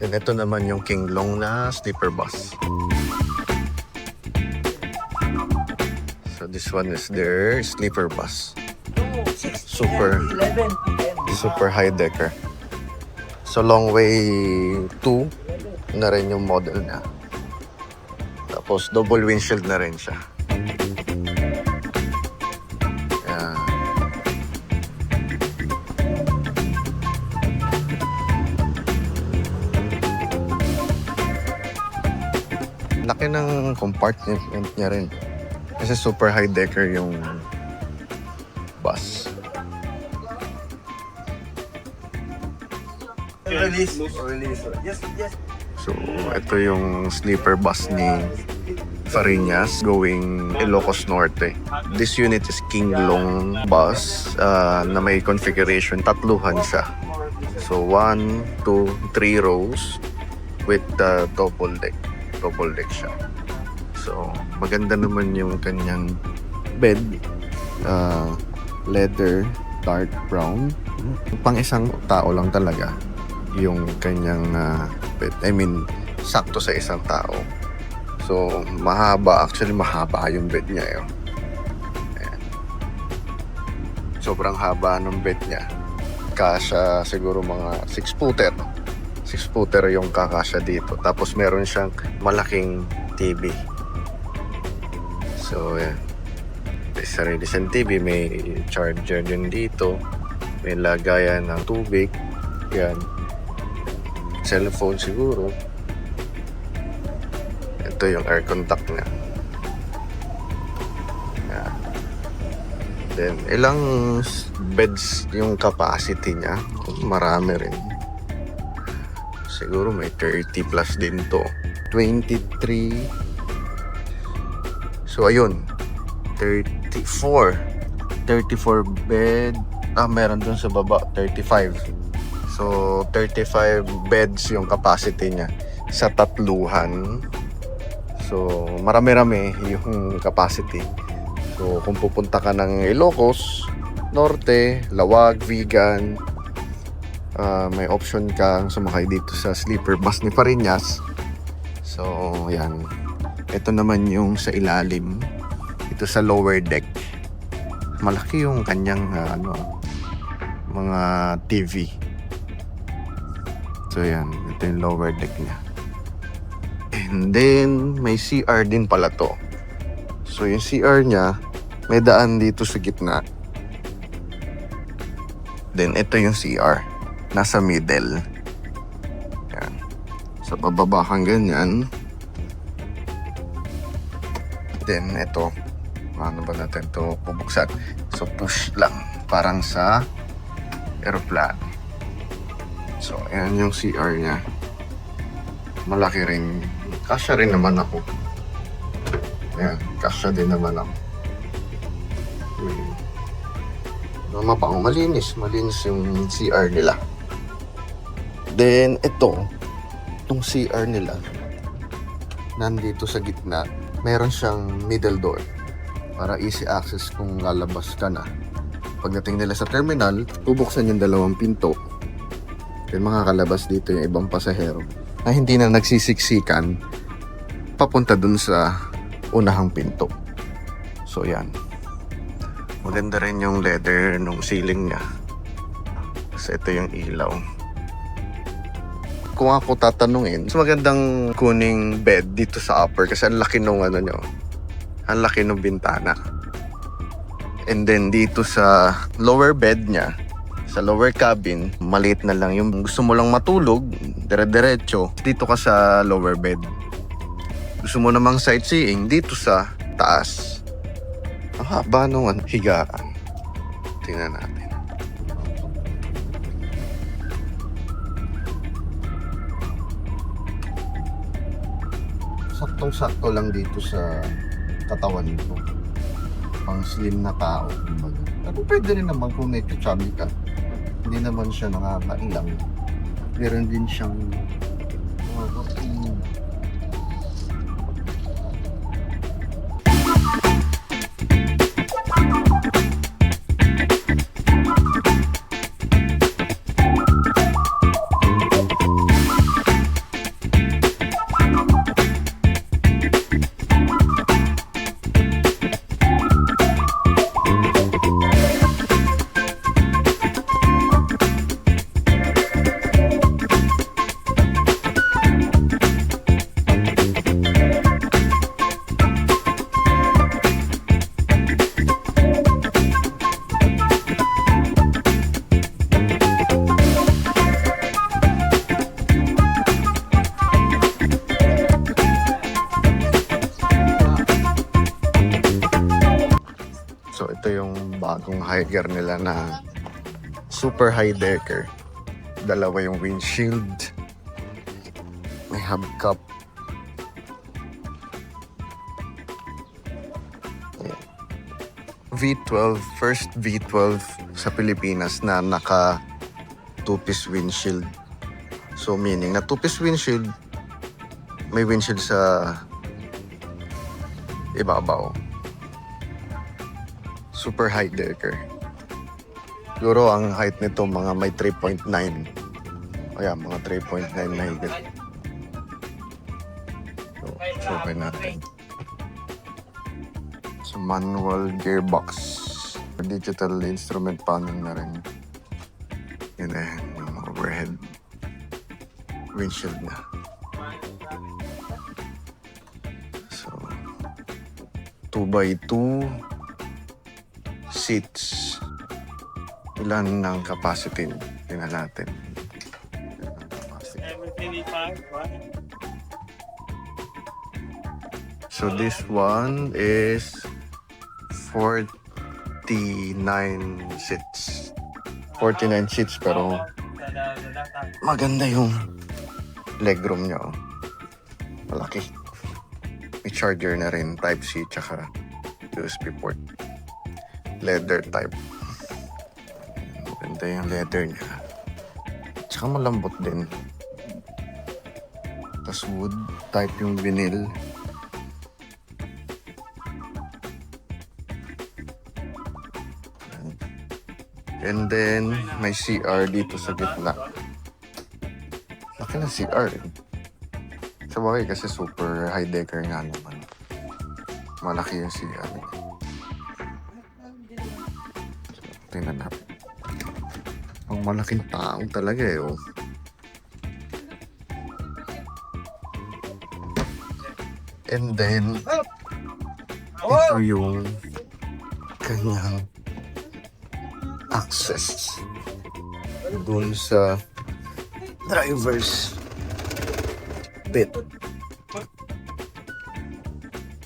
And ito naman yung King Long na sleeper bus. So this one is their sleeper bus. Super high decker. So long way 2 na rin yung model niya. Tapos double windshield na rin siya. Ayan. Laki ng compartment niya rin. Kasi super high decker yung bus. Release. Yes. So, ito yung sleeper bus ni Fariñas going Ilocos Norte. This unit is King Long bus na may configuration. Tatluhan siya. So, 1, 2, 3 rows with double deck. Double deck siya. So, maganda naman yung kanyang bed. Leather, dark brown. Pang isang tao lang talaga yung kanyang bed. I mean, sakto sa isang tao. So, mahaba. Actually, mahaba yung bed niya. Ayan. Sobrang haba ng bed niya. Kasya siguro mga 6-footer. 6-footer yung kakasya dito. Tapos meron siyang malaking TV. So, yan. May sarili siyang TV. May charger din dito. May lagayan ng tubig. Yan. Cellphone siguro. Ito yung air contact niya. Yan. Then, ilang beds yung capacity niya? Marami rin. Siguro may 30 plus din to. 23. So, ayun. 34 bed. Meron dun sa baba. 35. So, 35 beds yung capacity niya sa tatluhan. So, marami-rami yung capacity. So, kung pupunta ka ng Ilocos Norte, Lawag, Vigan, may option kang sumakay dito sa sleeper bus ni Fariñas. So, yan. Ito naman yung sa ilalim. Ito sa lower deck. Malaki yung kanyang mga TV. So, yan. Ito yung lower deck niya. And then, may CR din pala to. So, yung CR niya, may daan dito sa gitna. Then, ito yung CR. Nasa middle. Yan. Sa bababa kang ganyan. Then, ito. Ano ba natin ito pubuksan? So, push lang. Parang sa aeroplano. So, ayan yung CR niya. Malaki rin. Kasya rin naman ako. Ayan. Kasya din naman ako. Mapang malinis. Malinis yung CR nila. Then, itong CR nila, nandito sa gitna, meron siyang middle door para easy access kung lalabas ka na. Pagdating nila sa terminal, bubuksan yung dalawang pinto. Then makakalabas dito yung ibang pasahero na hindi na nagsisiksikan papunta dun sa unahang pinto. So, yan. Maganda rin yung leather nung ceiling niya. Kasi ito yung ilaw. Kung ako tatanungin, mas magandang kuning bed dito sa upper kasi ang laki nung nyo. Ang laki nung bintana. And then dito sa lower bed niya, sa lower cabin, maliit na lang. Yung gusto mo lang matulog, dire-diretso, dito ka sa lower bed. Gusto mo namang sightseeing, dito sa taas. Ang haba nung higaan. Tingnan natin. Saktong-sakto lang dito sa katawan nito. Pang slim na tao. Pero pwede rin naman kung may chubby ka. Hindi naman siya nakakailang. Meron din siyang yung Higer nila na super high decker. Dalawa yung windshield. May hubcap. V12, first V12 sa Pilipinas na naka two-piece windshield. So meaning na two-piece windshield, may windshield sa ibabaw. Super high decker. Siguro ang height nito mga may 3.9. O yan, mga 3.9 na higit. So, okay natin. So, manual gearbox. Digital instrument panel na rin. Yun eh, yung overhead windshield na. So, 2x2 seats. Ilan ng capacity? Tingnan natin. So this one is 49 seats. 49 seats pero maganda yung legroom niya. Oh. Malaki. May charger na rin, Type-C tsaka USB port. Leather type. Maganda yung leather niya. Tsaka malambot din. Tapos wood type yung vinyl. And then, may CR dito sa gitna. Laki ng CR. Sa bagay kasi super high decker nga naman. Malaki yung CR. Tingnan natin. Ang malaking taong talaga eh. Oh. And then, ito yung kanyang access dun sa driver's bed.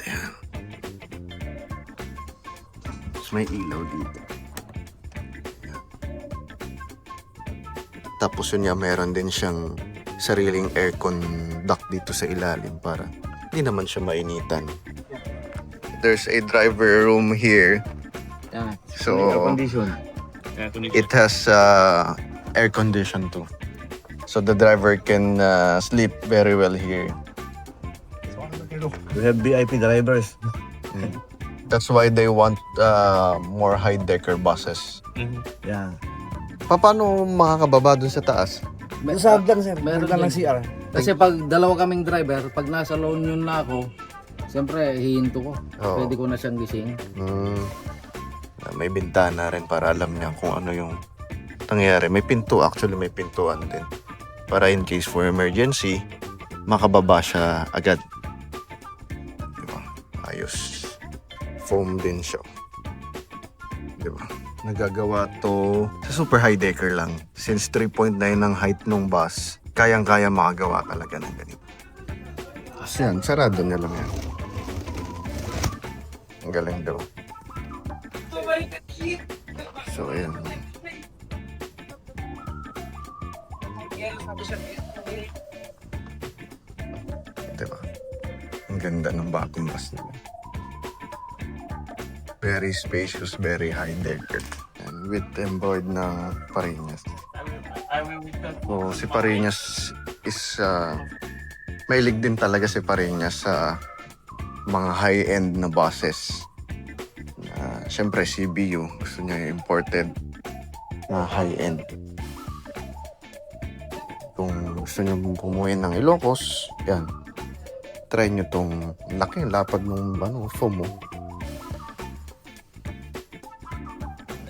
Ayan. Tapos may ilaw dito. Ayan. Tapos yun nga, meron din siyang sariling aircon duct dito sa ilalim para hindi naman siya mainitan. There's a driver room here. Yeah. So, Condition. it has air condition too. So the driver can sleep very well here. We have VIP drivers. That's why they want more high decker buses. Yeah. Paano makakababa dun sa taas? Masarap lang sir. Meron Meron lang din. CR. Kasi pag dalawa kaming driver, pag nasa loan yun na ako, siyempre hihinto ko. Oo. Pwede ko na siyang gising. May bintana rin para alam niya kung ano yung nangyayari. May pinto, actually may pintuan din. Para in case for emergency, makababa siya agad. Diba? Ayos. Foam din siya. Diba? Nagagawa to sa super high decker lang. Since 3.9 ng height ng bus, kayang-kaya makagawa talaga ng ganito. Kasi yan, sarado niya lang yan. Ang galing daw. So, ayan. Diba? Ang ganda ng bagong bus nila. Very spacious, very high decker. And with embroidered na Parinas. So, si Parinas is mahilig din talaga si Parinas sa mga high-end na buses. Siyempre, CBU. Gusto niya yung imported na high-end. Kung gusto niyo pumuwi ng Ilocos, yan. Try niyo tong laki, lapad ng foam mo.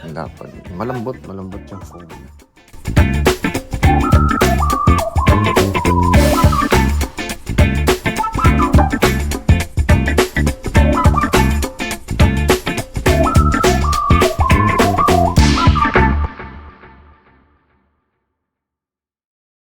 Lapad. Malambot yung foam.